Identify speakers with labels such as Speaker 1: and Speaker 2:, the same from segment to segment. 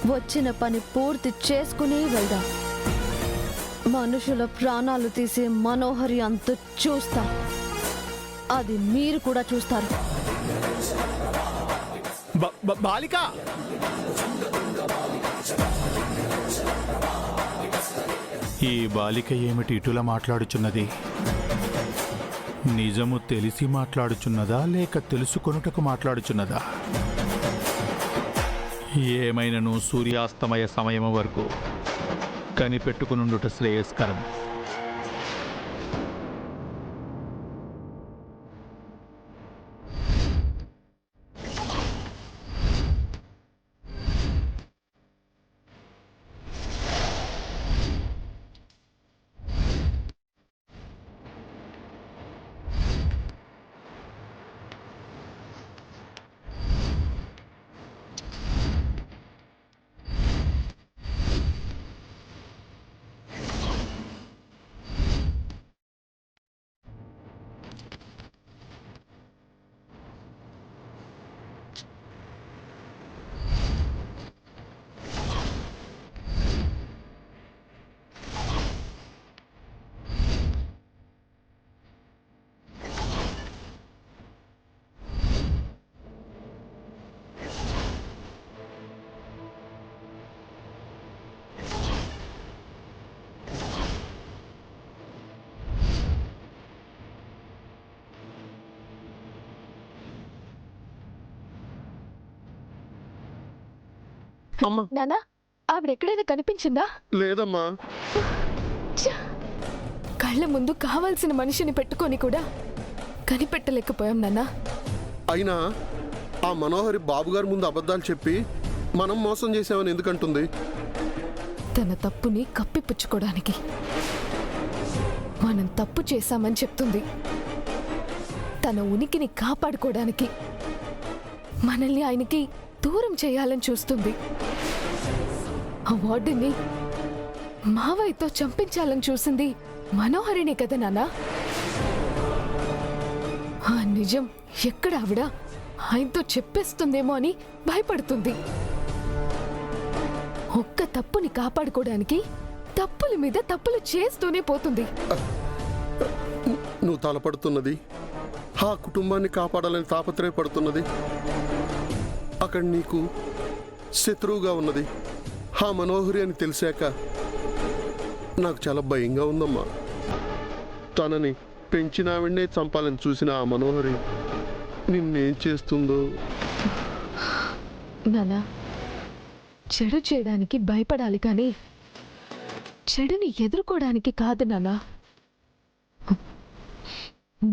Speaker 1: వచ్చిన పని పూర్తి చేసుకుని వెళ్దాం. మనుషుల ప్రాణాలు తీసే మనోహరి అంత చూస్తా. అది మీరు కూడా చూస్తారు.
Speaker 2: బాలిక,
Speaker 3: ఈ బాలిక ఏమిటి ఇటులా మాట్లాడుచున్నది? నిజము తెలిసి మాట్లాడుచున్నదా లేక తెలుసుకొనుటకు మాట్లాడుచున్నదా? ఏమైనను సూర్యాస్తమయ సమయం వరకు కనిపెట్టుకునుండుట శ్రేయస్కరం.
Speaker 1: నానా, ఆవిడెక్కడైనా కనిపించిందా?
Speaker 2: లేదమ్మా.
Speaker 1: కళ్ళ ముందు కావాల్సిన మనిషిని పెట్టుకొని కూడా కనిపెట్టలేకపోయాం నాన్నా.
Speaker 2: అయినా ఆ మనోహరి బాబుగారి ముందు అబద్ధాలు చెప్పి మనం మోసం చేసామని ఎందుకంటుంది?
Speaker 1: తన తప్పుని కప్పిపుచ్చుకోవడానికి. మనం తప్పు చేశామని చెప్తుంది. తన ఉనికిని కాపాడుకోవడానికి మనల్ని ఆయనకి దూరం చేయాలని చూస్తుంది. ఆ వార్డుని మావయ్యతో చంపించాలని చూసింది మనోహరిని కదా నాన్న. ఆ నిజం ఎక్కడ ఆవిడ ఆయనతో చెప్పేస్తుందేమో అని భయపడుతుంది. ఒక్క తప్పుని కాపాడుకోవడానికి తప్పుల మీద తప్పులు చేస్తూనే పోతుంది.
Speaker 2: నువ్వు తలపడుతున్నది ఆ కుటుంబాన్ని కాపాడాలని తాపత్రయపడుతున్నది. అక్కడ నీకు శత్రువుగా ఉన్నది ఆ మనోహరి అని తెలిసాక నాకు చాలా భయంగా ఉందమ్మా. తనని పెంచినావిడే చంపాలని చూసిన ఆ మనోహరి నిన్నేం చేస్తుందో.
Speaker 1: నానా, చెడు చేయడానికి భయపడాలి కానీ చెడుని ఎదుర్కోవడానికి కాదు నానా.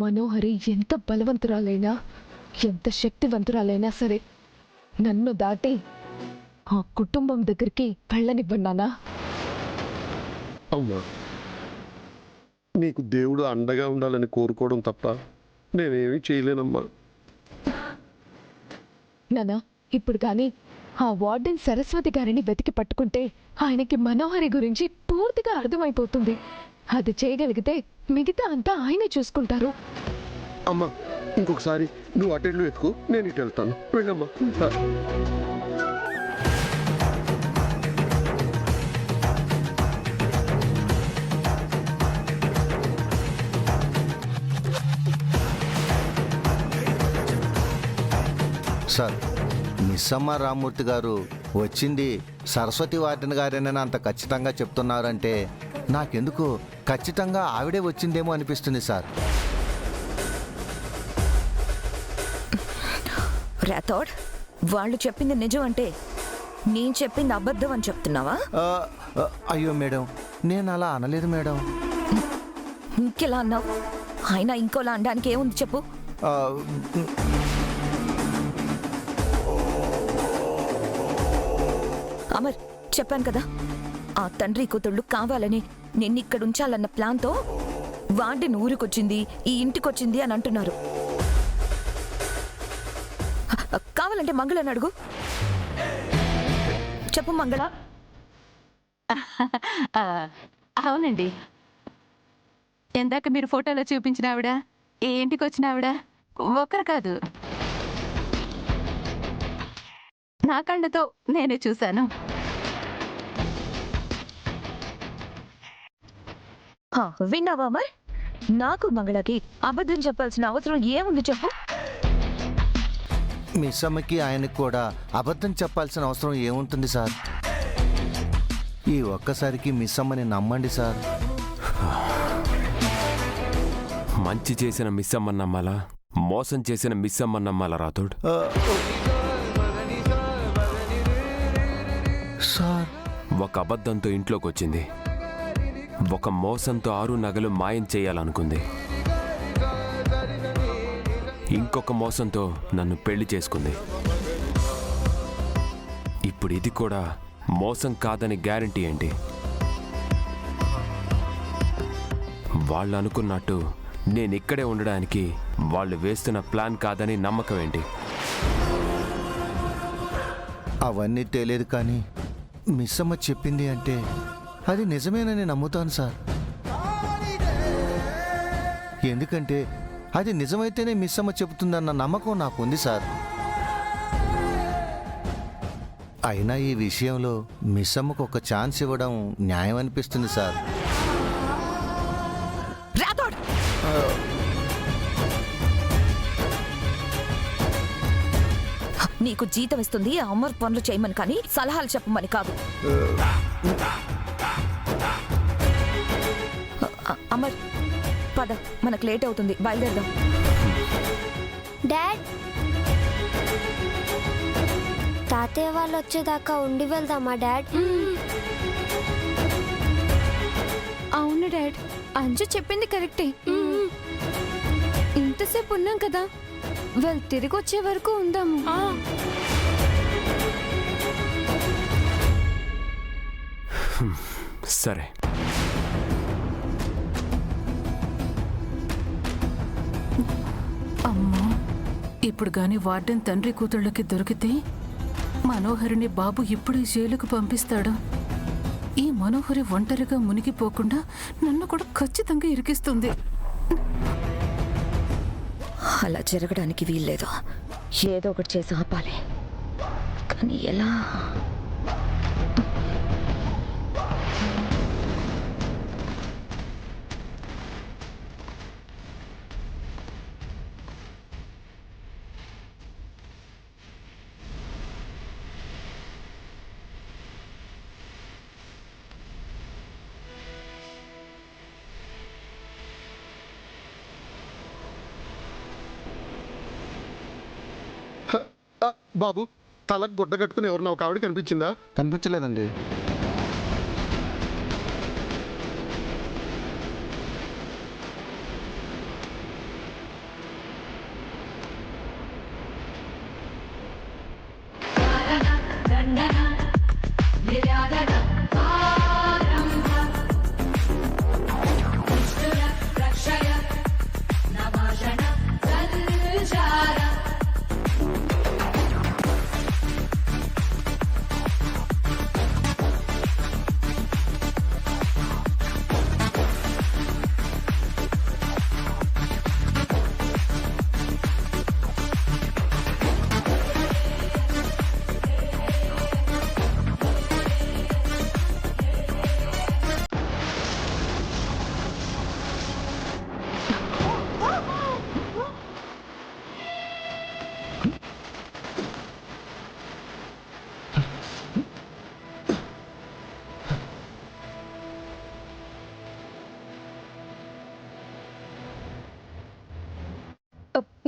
Speaker 1: మనోహరి ఎంత బలవంతురాలైనా ఎంత శక్తివంతురాలైనా సరే నన్ను దాటి ఆ కుటుంబం దగ్గరికి వెళ్ళనివ్వన్నానా.
Speaker 2: అమ్మా, నీకు దేవుడు అండగా ఉండాలని కోరుకోవడం తప్ప నేనేమీ చేయలేనమ్మా.
Speaker 1: నానా, ఇప్పుడు కానీ ఆ వార్డెన్ సరస్వతి గారిని వెతికి పట్టుకుంటే ఆయనకి మనోహరి గురించి పూర్తిగా అర్థమైపోతుంది. అది చేయగలిగితే మిగతా అంతా ఆయనే చూసుకుంటారు.
Speaker 2: అమ్మా, ఇంకొకసారి నువ్వు అటెండ్లు వెతుకు, నేను ఇటు వెళ్తాను. వెళ్ళమ్మా.
Speaker 4: సార్, మిస్సమ్మ రామ్మూర్తి గారు వచ్చింది సరస్వతి వార్డెన్ గారేనని అంత ఖచ్చితంగా చెప్తున్నారంటే నాకెందుకు ఖచ్చితంగా ఆవిడే వచ్చిందేమో అనిపిస్తుంది సార్.
Speaker 5: రాథోడ్, వాళ్ళు చెప్పింది నిజం అంటే నేను చెప్పింది అబద్ధం అని చెప్తున్నావా?
Speaker 4: అయ్యో మేడం, నేను అలా అనలేదు మేడం.
Speaker 5: ఇంకెలా అన్నావు? అయినా ఇంకోలా అనడానికి ఏముంది చెప్పు. అమర్, చెప్పాను కదా, ఆ తండ్రి కూతుళ్ళు కావాలని నిన్నిక్కడ ఉంచాలన్న ప్లాన్తో వార్డెన్ ఊరికొచ్చింది, ఈ ఇంటికొచ్చింది అని అంటున్నారు. కావాలంటే మంగళని అడుగు. చెప్పు మంగళ.
Speaker 6: అవునండి, ఎందాక మీరు ఫోటోలో చూపించిన ఆవిడ ఈ ఇంటికి వచ్చిన ఆవిడ ఒకరు కాదు, నా కళ్ళతో నేనే చూశాను.
Speaker 5: విన్నావా అమర్? నాకు మంగళకి అబద్ధం చెప్పాల్సిన అవసరం ఏముంది చెప్పు.
Speaker 4: మిస్ అమ్మకి ఆయనకి కూడా అబద్ధం చెప్పాల్సిన అవసరం ఏముంటుంది సార్? ఈ ఒక్కసారికి మిస్ అమ్మని నమ్మండి సార్.
Speaker 7: మంచి చేసిన మిస్ అమ్మని నమ్మాలా, మోసం చేసిన మిస్ అమ్మని నమ్మాలా రాథోడ్?
Speaker 4: సార్,
Speaker 7: ఒక అబద్ధంతో ఇంట్లోకి వచ్చింది, ఒక మోసంతో 6 నగలు మాయం చేయాలనుకుంది, ఇంకొక మోసంతో నన్ను పెళ్లి చేసుకుంది. ఇప్పుడు ఇది కూడా మోసం కాదని గ్యారంటీ ఏంటి? వాళ్ళు అనుకున్నట్టు నేను ఇక్కడే ఉండడానికి వాళ్ళు వేస్తున్న ప్లాన్ కాదని నమ్మకం ఏంటి?
Speaker 4: అవన్నీ తెలియదు కానీ మిస్ అమ్మ చెప్పింది అంటే అది నిజమేనని నమ్ముతాను సార్. ఎందుకంటే అది నిజమైతేనే మిస్ అమ్మ చెబుతుందన్న నమ్మకం నాకుంది సార్. అయినా ఈ విషయంలో మిస్ అమ్మకు ఒక ఛాన్స్ ఇవ్వడం న్యాయం అనిపిస్తుంది సార్.
Speaker 5: రాథోడ్! నీకు జీతం ఇస్తుంది అమర్ పనులు చేయమని కానీ సలహాలు చెప్పమని కాదు. అమర్ పద, మనకు లేట్ అవుతుంది, బయలుదేరదాం.
Speaker 8: డాడ్, తాతయ్య వాళ్ళు వచ్చేదాకా ఉండి వెళ్దామా డాడ్?
Speaker 1: అవును డాడ్, అంజు చెప్పింది కరెక్టే. ఇంతసేపు ఉన్నాం కదా, వాళ్ళు తిరిగి వచ్చే వరకు ఉందాము.
Speaker 7: సరే.
Speaker 6: అమ్మో, ఇప్పుడు గాని వార్డెన్ తండ్రి కూతుళ్ళకి దొరికితే మనోహరిని బాబు ఇప్పుడు ఈ జైలుకు పంపిస్తాడు. ఈ మనోహరి ఒంటరిగా మునిగిపోకుండా నన్ను కూడా ఖచ్చితంగా ఇరికిస్తుంది.
Speaker 5: అలా జరగడానికి వీల్లేదు. ఏదో ఒకటి చేసి ఆపాలి, కానీ ఎలా?
Speaker 2: బాబు, తలకు గుడ్డ కట్టుకుని ఎవరన్నా ఒక ఆవిడ కనిపించిందా?
Speaker 9: కనిపించలేదండి.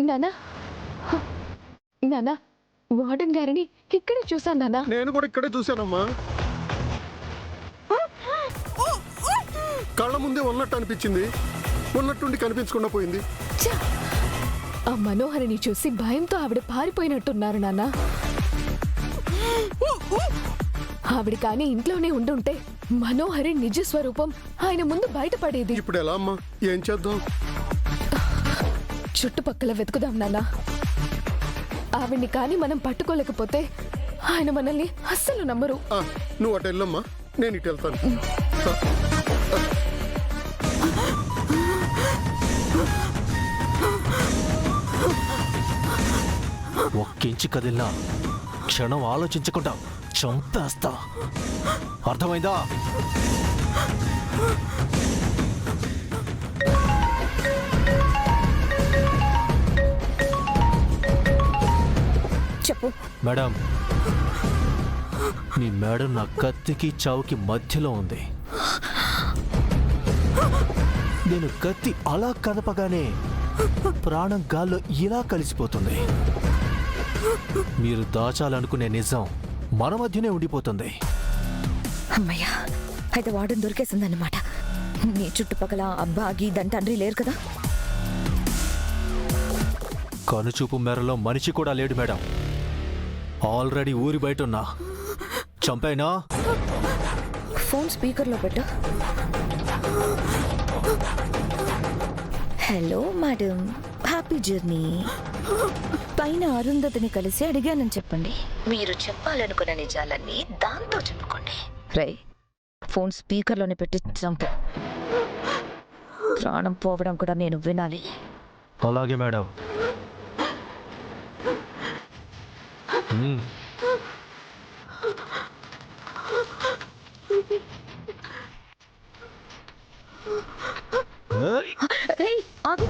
Speaker 1: నానా, నానా, వార్డెన్ గారిని ఇక్కడే చూసాను నానా.
Speaker 2: నేను కూడా ఇక్కడే చూశానమ్మా. కళ్ళ ముందే ఉన్నట్టు అనిపించింది, ఉన్నట్టుండి కనిపించకుండా పోయింది.
Speaker 1: ఛ! ఆ మనోహరిని చూసి భయంతో ఆవిడ పారిపోయినట్టున్నారు నాన్న. ఆవిడ కానీ ఇంట్లోనే ఉండుంటే మనోహరి నిజ స్వరూపం ఆయన ముందు బయటపడేది.
Speaker 2: ఇప్పుడు ఎలా అమ్మా? ఏం చేద్దాం?
Speaker 1: చుట్టుపక్కల వెతుకుదాం నాన్న. ఆవిడ్ని కానీ మనం పట్టుకోలేకపోతే ఆయన మనల్ని అస్సలు నమ్మరు.
Speaker 2: నువ్వు అటు వెళ్ళమ్మా, నేను ఇటు వెళ్తాను.
Speaker 10: ఒక్కించి కదిలినా క్షణం ఆలోచించకుండా చంపేస్తా, అర్థమైందా?
Speaker 5: చెప్పు.
Speaker 10: మేడం, మీ మేడం నా కత్తికి చావుకి మధ్యలో ఉంది. నేను కత్తి అలా కదపగానే ప్రాణం గాల్లో ఇలా కలిసిపోతుంది. మీరు దాచాలనుకునే నిజం మన మధ్యనే ఉండిపోతుంది.
Speaker 5: అమ్మయ్యా, అయితే వార్డెన్ దొరికేసిందన్నమాట. నీ చుట్టుపక్కల అబ్బాగి దాని తండ్రి లేరు కదా?
Speaker 10: కనుచూపు మేరలో మనిషి కూడా లేడు మేడం. ఆల్రెడీ ఊరి బయట ఉన్నా. చంపైనా?
Speaker 5: ఫోన్ స్పీకర్లో పెట్టు. Hello madam, happy journey. పైన అరుంధతిని కలిసి అడిగానని చెప్పండి. మీరు చెప్పాలనుకున్న నిజాలన్నీ దాంతో చెప్పుకోండి. రై, ఫోన్ స్పీకర్లోనే పెట్టి చంపు. ప్రాణం పోవడం కూడా నేను వినాలి.
Speaker 10: అలాగే మేడం.
Speaker 5: రేయ్, ఆగు.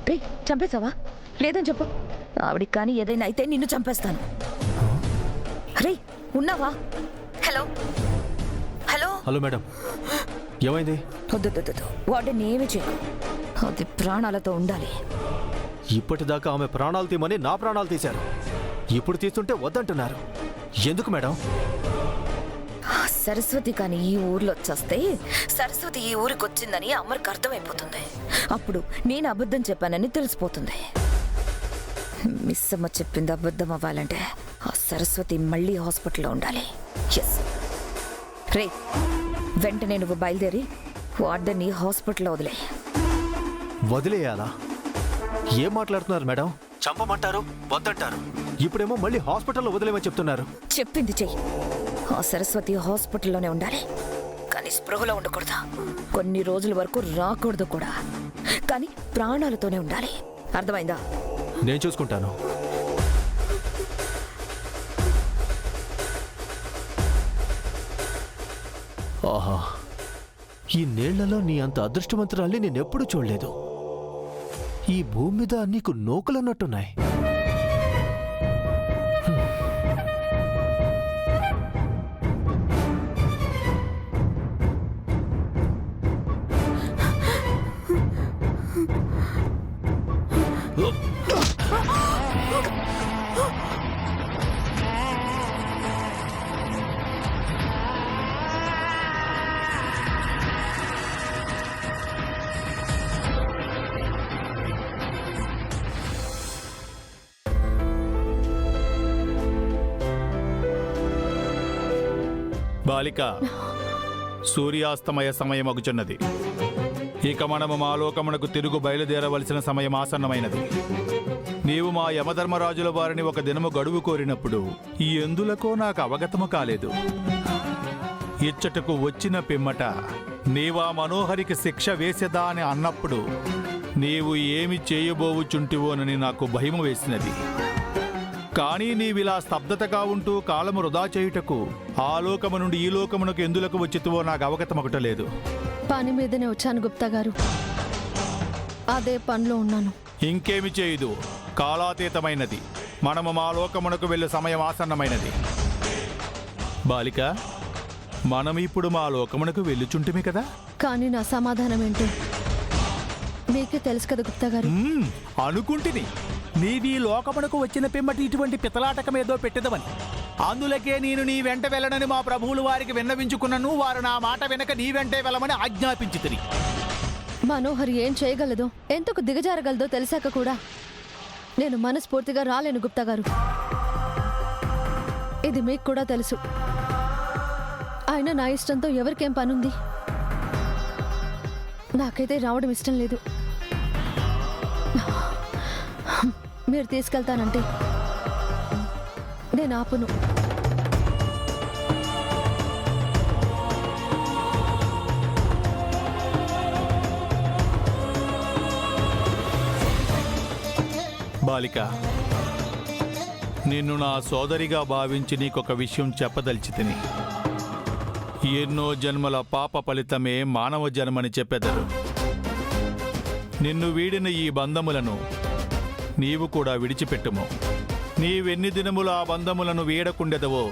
Speaker 5: రేయ్, చంపేశావా? లేదని చెప్పు. ఆవిడికి కానీ ఏదైనా అయితే నిన్ను చంపేస్తాను. రేయ్, ఉన్నావా? Hello hello.
Speaker 10: హలో మేడం, ఏమైంది?
Speaker 5: వద్దు, వాడిని ఏమి చేయకు. అది ప్రాణాలతో ఉండాలి.
Speaker 10: ఇప్పటిదాకా ఆమె ప్రాణాలు తీయమని నా ప్రాణాలు తీశారు. ఇప్పుడు తీస్తుంటే వద్దంటున్నారు. ఎందుకు మేడం?
Speaker 5: సరస్వతి కానీ ఈ ఊర్లో వచ్చేస్తే సరస్వతి ఈ ఊరికి వచ్చిందని అమ్మకి అర్థమైపోతుంది. అప్పుడు నేను అబద్ధం చెప్పానని తెలిసిపోతుంది. మిస్ అమ్మ చెప్పింది అబద్ధం అవ్వాలంటే ఆ సరస్వతి మళ్ళీ హాస్పిటల్లో ఉండాలి. ఎస్. రే, వెంటనే నువ్వు బయలుదేరి వార్డెన్ని హాస్పిటల్లో వదిలే.
Speaker 10: వదిలేయాలా? ఏం మాట్లాడుతున్నారు మేడం? చంపమంటారు, వద్దంటారు. ఇప్పుడేమో మళ్ళీ హాస్పిటల్లో వదిలేమని చెప్తున్నారు.
Speaker 5: చెప్పింది చెయ్యి. ఆ సరస్వతి హాస్పిటల్లోనే ఉండాలి, కానీ స్పృహలో ఉండకూడదు. కొన్ని రోజుల వరకు రాకూడదు కూడా, కానీ ప్రాణాలతోనే ఉండాలి. అర్థమైందా?
Speaker 10: నేను చూసుకుంటాను. ఆహా, ఈ నీళ్లలో నీ అంత అదృష్టవంతురాల్ని నేనెప్పుడు చూడలేదు. ఈ భూమి మీద నీకు నూకలున్నట్టున్నాయి.
Speaker 3: బాలిక, సూర్యాస్తమయ సమయమగుచున్నది. ఇక మనము మా లోకమునకు తిరుగు బయలుదేరవలసిన సమయం ఆసన్నమైనది. నీవు మా యమధర్మరాజుల వారిని ఒక దినము గడువు కోరినప్పుడు ఈ ఎందులకో నాకు అవగతము కాలేదు. ఇచ్చటకు వచ్చిన పిమ్మట నీవా మనోహరికి శిక్ష వేసేదా అని అన్నప్పుడు నీవు ఏమి చేయబోవుచుంటివోనని నాకు భయము వేసినది. కానీ నీవిలా స్తబ్దతగా ఉంటూ కాలము వృధా చేయుటకు ఆ లోకము నుండి ఈ లోకమునకు ఎందులకు వచ్చితువో నాకు అవగతమొకటలేదు.
Speaker 1: పని మీదనే వచ్చాను గుప్తా గారు. అదే పనిలో ఉన్నాను.
Speaker 3: ఇంకేమి చేయదు, కాలాతీతమైనది. మనము మా లోకమునకు వెళ్ళే సమయం ఆసన్నమైనది. బాలిక, మనం ఇప్పుడు మా లోకమునకు వెళ్ళుచుంటిమి కదా?
Speaker 1: కానీ నా సమాధానం ఏంటి మీకే తెలుసు కదా గుప్తా గారు.
Speaker 3: అనుకుంటుని నీది లోకమునకు వచ్చిన పిమ్మటి ఇటువంటి పితలాటకమేదో పెట్టదవని. అందులకే నేను నీ వెంట వెళ్ళనని మా ప్రభువులు వారికి విన్నవించుకున్నను. వారు నా మాట వెనక నీ వెంటే వెళ్ళమని ఆజ్ఞాపించితిరి.
Speaker 1: మనోహరి ఏం చేయగలదో, ఎంతకు దిగజారగలదో తెలిసాక కూడా నేను మనస్ఫూర్తిగా రాలేను గుప్తా గారు. ఇది మీకు కూడా తెలుసు. అయినా నా ఇష్టంతో ఎవరికేం పనుంది? నాకైతే రావడం ఇష్టం లేదు. మీరు తీసుకెళ్తానంటే నేను ఆపును.
Speaker 3: బాలిక, నిన్ను నా సోదరిగా భావించి నీకొక విషయం చెప్పదలిచితిని. ఎన్నో జన్మల పాప ఫలితమే మానవ జన్మని చెప్పెదరు. నిన్ను వీడిన ఈ బంధములను నీవు కూడా విడిచిపెట్టుము. నీవెన్ని దినములు ఆ బంధములను వీడకుండెదవో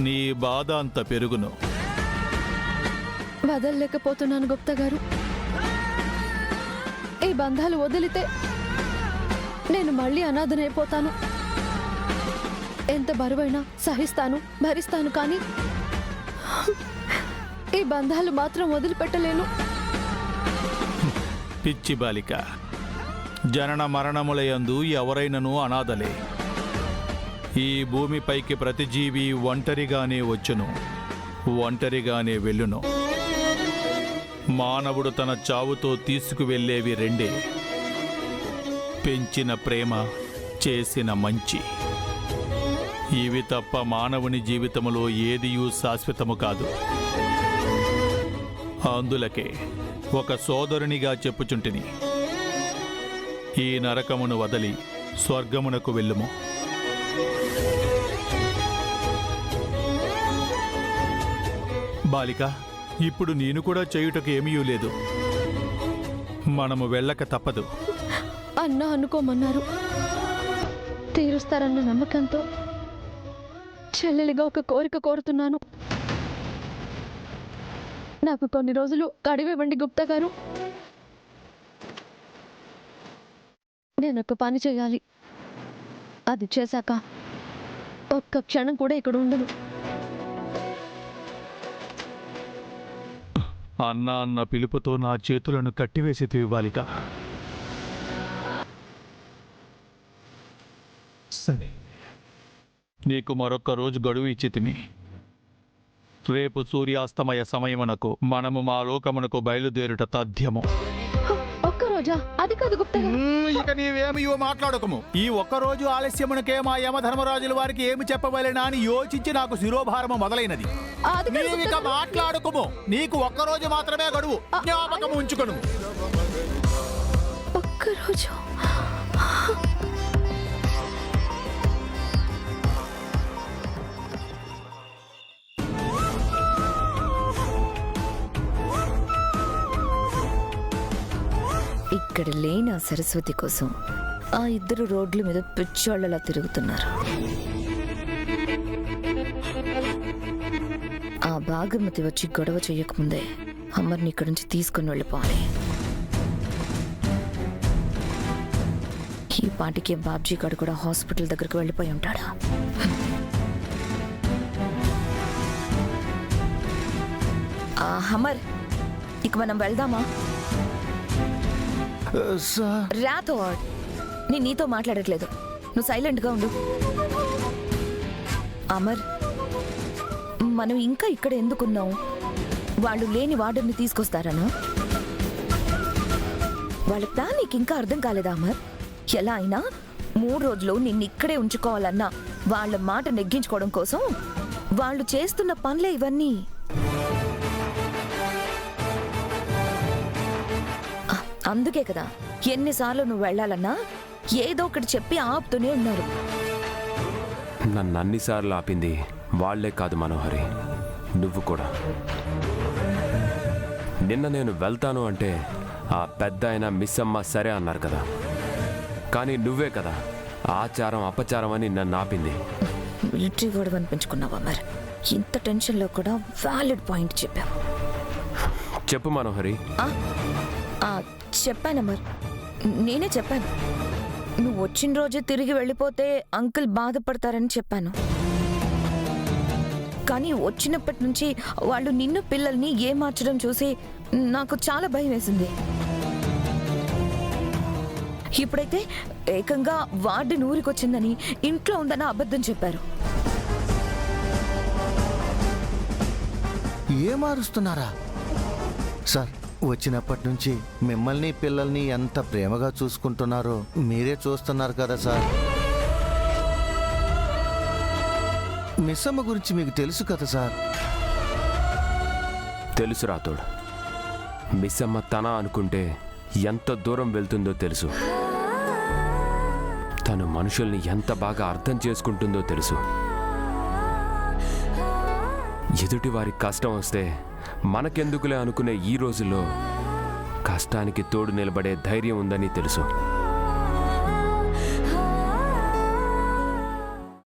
Speaker 3: నీ బాధ అంత పెరుగును.
Speaker 1: వదలలేకపోతున్నాను గుప్తా గారు. ఈ బంధాలు వదిలితే నేను మళ్ళీ అనాథనైపోతాను. ఎంత బరువైనా సహిస్తాను, భరిస్తాను, కానీ ఈ బంధాలు మాత్రం వదిలిపెట్టలేను.
Speaker 3: పిచ్చి బాలిక, జనన మరణములయందు ఎవరైనను అనాథలే. ఈ భూమిపైకి ప్రతి జీవి ఒంటరిగానే వచ్చును, ఒంటరిగానే వెళ్ళును. మానవుడు తన చావుతో తీసుకువెళ్ళేవి రెండే: పెంచిన ప్రేమ, చేసిన మంచి. ఇవి తప్ప మానవుని జీవితములో ఏదియూ శాశ్వతము కాదు. అందులకే ఒక సోదరునిగా చెప్పుచుంటిని, ఈ నరకమును వదలి స్వర్గమునకు వెళ్ళుము. బాలిక, ఇప్పుడు నేను కూడా చేయుటకు ఏమీ లేదు. మనము వెళ్ళక తప్పదు.
Speaker 1: అన్న అనుకోమన్నారు. తీరుస్తారన్న నమ్మకంతో చెల్లెలిగా ఒక కోరిక కోరుతున్నాను. నాకు కొన్ని రోజులు గడివివ్వండి గుప్తా గారు. నేను ఒక పని చేయాలి. అది చేశాక ఒక్క క్షణం కూడా ఇక్కడ ఉండను.
Speaker 3: అన్న అన్న పిలుపుతో నా చేతులను కట్టివేసి బాలిక. సరే, నీకు మరొక్క రోజు గడువు ఇచ్చితిని. రేపు సూర్యాస్తమయ సమయమునకు మనము మా లోకమునకు బయలుదేరుట తథ్యము.
Speaker 1: ఒక్కరోజా? అది కాదు గుప్తా గారు.
Speaker 3: ఇక నీవేమి మాట్లాడకము. ఈ ఒక్కరోజు ఆలస్యమునకే మా యమధర్మరాజుల వారికి ఏమి చెప్పవలెనా అని యోచించి నాకు శిరోభారము మొదలైనది.
Speaker 1: అది కాదు
Speaker 3: నీవిక
Speaker 1: గుప్తా గారు.
Speaker 3: మాట్లాడకము. నీకు ఒక్కరోజు మాత్రమే గడువు. జ్ఞాపకము ఉంచుకొను.
Speaker 1: ఒక్కరోజు?
Speaker 5: ఇక్కడ లేని ఆ సరస్వతి కోసం ఆ ఇద్దరు రోడ్ల మీద పిచ్చోళ్ళలా తిరుగుతున్నారు. ఆ భాగమతి వచ్చి గొడవ చేయకముందే అమ్మర్ని ఇక్కడి నుంచి తీసుకుని వెళ్ళిపోవాలి. ఈ పాటికి బాబ్జీ గారు కూడా హాస్పిటల్ దగ్గరకు వెళ్ళిపోయి ఉంటాడా? హమర్, ఇక మనం వెళ్దామా?
Speaker 4: సార్,
Speaker 5: రాతో నేను నీతో మాట్లాడట్లేదు. నువ్వు సైలెంట్గా ఉండు. అమర్, మనం ఇంకా ఇక్కడ ఎందుకున్నాం? వాళ్ళు లేని వార్డర్ని తీసుకొస్తారనా? వాళ్ళ ప్లాన్ నీకు ఇంకా అర్థం కాలేదా అమర్? ఎలా అయినా 3 రోజులు నిన్ను ఇక్కడే ఉంచుకోవాలన్నా వాళ్ళ మాట నెగ్గించుకోవడం కోసం వాళ్ళు చేస్తున్న పనులే ఇవన్నీ. అందుకే కదా ఎన్నిసార్లు నువ్వు వెళ్ళాలన్నా ఏదో ఒకటి చెప్పి ఆపుతూనే ఉన్నారు.
Speaker 7: నన్ను అన్నిసార్లు ఆపింది వాళ్లే కాదు మనోహరి, నువ్వు కూడా. నిన్న నేను వెళ్తాను అంటే ఆ పెద్ద ఆయన మిస్ అమ్మ సరే అన్నారు కదా, కానీ నువ్వే కదా ఆచారం అపచారం అని నన్ను ఆపింది.
Speaker 5: మిలిటరీ గొడవ అనిపించుకున్నావా మరి? ఇంత టెన్షన్లో కూడా వ్యాలిడ్ పాయింట్ చెప్పావు.
Speaker 7: చెప్పు మనోహరి.
Speaker 5: చెప్పాను అమర్, నేనే చెప్పాను. నువ్వు వచ్చిన రోజే తిరిగి వెళ్ళిపోతే అంకుల్ బాధపడతారని చెప్పాను. కానీ వచ్చినప్పటి నుంచి వాళ్ళు నిన్ను పిల్లల్ని ఏమార్చడం చూసి నాకు చాలా భయం వేసింది. ఇప్పుడైతే ఏకంగా వార్డెన్ ఊరికొచ్చిందని, ఇంట్లో ఉందని అబద్ధం చెప్పారు.
Speaker 4: ఏమారుస్తున్నారా సార్? వచ్చినప్పటి నుంచి మిమ్మల్ని పిల్లల్ని ఎంత ప్రేమగా చూసుకుంటున్నారో మీరే చూస్తున్నారు కదా సార్. మిస్ అమ్మ గురించి మీకు తెలుసు కదా సార్?
Speaker 7: తెలుసు రాతోడు. మిస్ అమ్మ తన అనుకుంటే ఎంత దూరం వెళ్తుందో తెలుసు. తను మనుషుల్ని ఎంత బాగా అర్థం చేసుకుంటుందో తెలుసు. ఎదుటి వారికి కష్టం వస్తే మనకెందుకులే అనుకునే ఈ రోజుల్లో కష్టానికి తోడు నిలబడే ధైర్యం ఉందని తెలుసు.